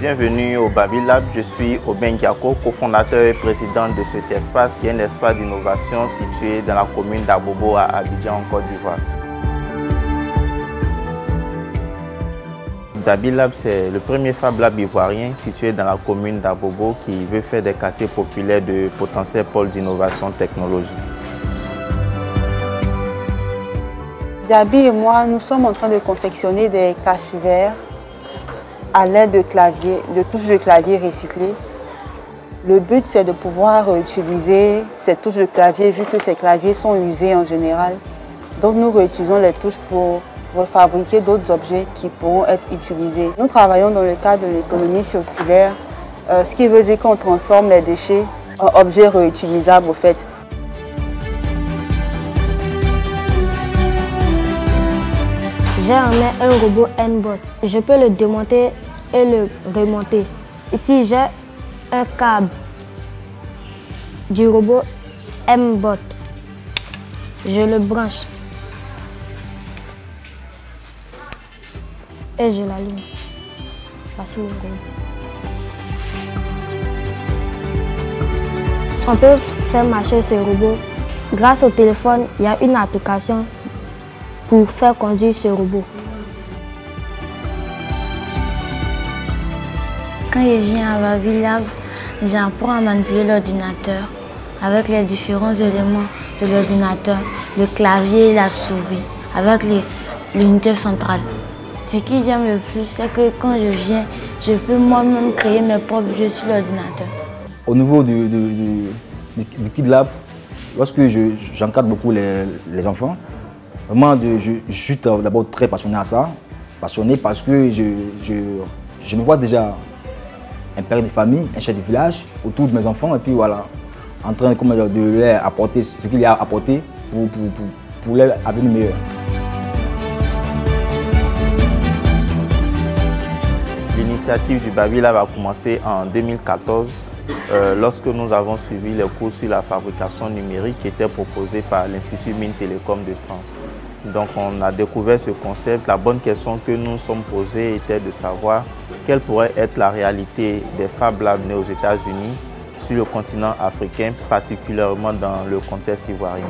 Bienvenue au Baby Lab, je suis Aubin Giako, cofondateur et président de cet espace, qui est un espace d'innovation situé dans la commune d'Abobo à Abidjan, en Côte d'Ivoire. Baby Lab, c'est le premier Fab Lab ivoirien situé dans la commune d'Abobo qui veut faire des quartiers populaires de potentiels pôles d'innovation technologique. Diaby et moi, nous sommes en train de confectionner des caches verts à l'aide de touches de clavier recyclées. Le but, c'est de pouvoir utiliser ces touches de clavier vu que ces claviers sont usés en général. Donc nous réutilisons les touches pour refabriquer d'autres objets qui pourront être utilisés. Nous travaillons dans le cadre de l'économie circulaire, ce qui veut dire qu'on transforme les déchets en objets réutilisables au fait. J'ai en main un robot N-Bot. Je peux le démonter et le remonter. Ici, j'ai un câble du robot M-Bot. Je le branche et je l'allume. Voici le robot. On peut faire marcher ce robot. Grâce au téléphone, il y a une application pour faire conduire ce robot. Quand je viens à Baby Lab, j'apprends à manipuler l'ordinateur avec les différents éléments de l'ordinateur, le clavier et la souris, avec l'unité centrale. Ce que j'aime le plus, c'est que quand je viens, je peux moi-même créer mes propres jeux sur l'ordinateur. Au niveau du Kid Lab, lorsque j'encadre beaucoup les enfants, vraiment, je suis d'abord très passionné à ça. Passionné parce que je me vois déjà un père de famille, un chef de village autour de mes enfants et puis voilà, en train de leur apporter ce qu'il y a à apporter pour leur avenir meilleur. L'initiative du Baby Lab a commencé en 2014 lorsque nous avons suivi les cours sur la fabrication numérique qui étaient proposés par l'Institut Mines Télécom de France. Donc on a découvert ce concept. La bonne question que nous nous sommes posées était de savoir quelle pourrait être la réalité des Fab Labs nés aux États-Unis sur le continent africain, particulièrement dans le contexte ivoirien.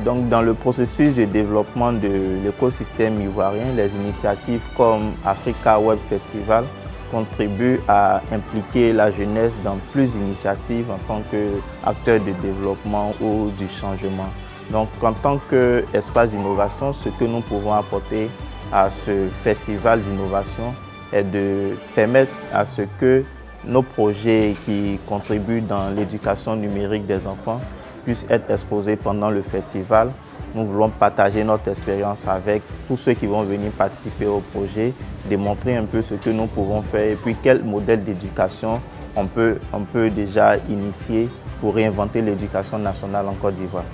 Donc dans le processus de développement de l'écosystème ivoirien, les initiatives comme Africa Web Festival contribuent à impliquer la jeunesse dans plus d'initiatives en tant qu'acteur de développement ou du changement. Donc, en tant qu'espace d'innovation, ce que nous pouvons apporter à ce festival d'innovation est de permettre à ce que nos projets qui contribuent dans l'éducation numérique des enfants puissent être exposés pendant le festival. Nous voulons partager notre expérience avec tous ceux qui vont venir participer au projet, démontrer un peu ce que nous pouvons faire et puis quel modèle d'éducation on peut déjà initier pour réinventer l'éducation nationale en Côte d'Ivoire.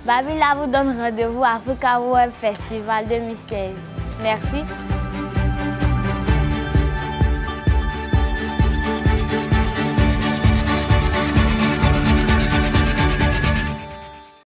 Baby Lab vous donne rendez-vous à Africa Web Festival 2016. Merci.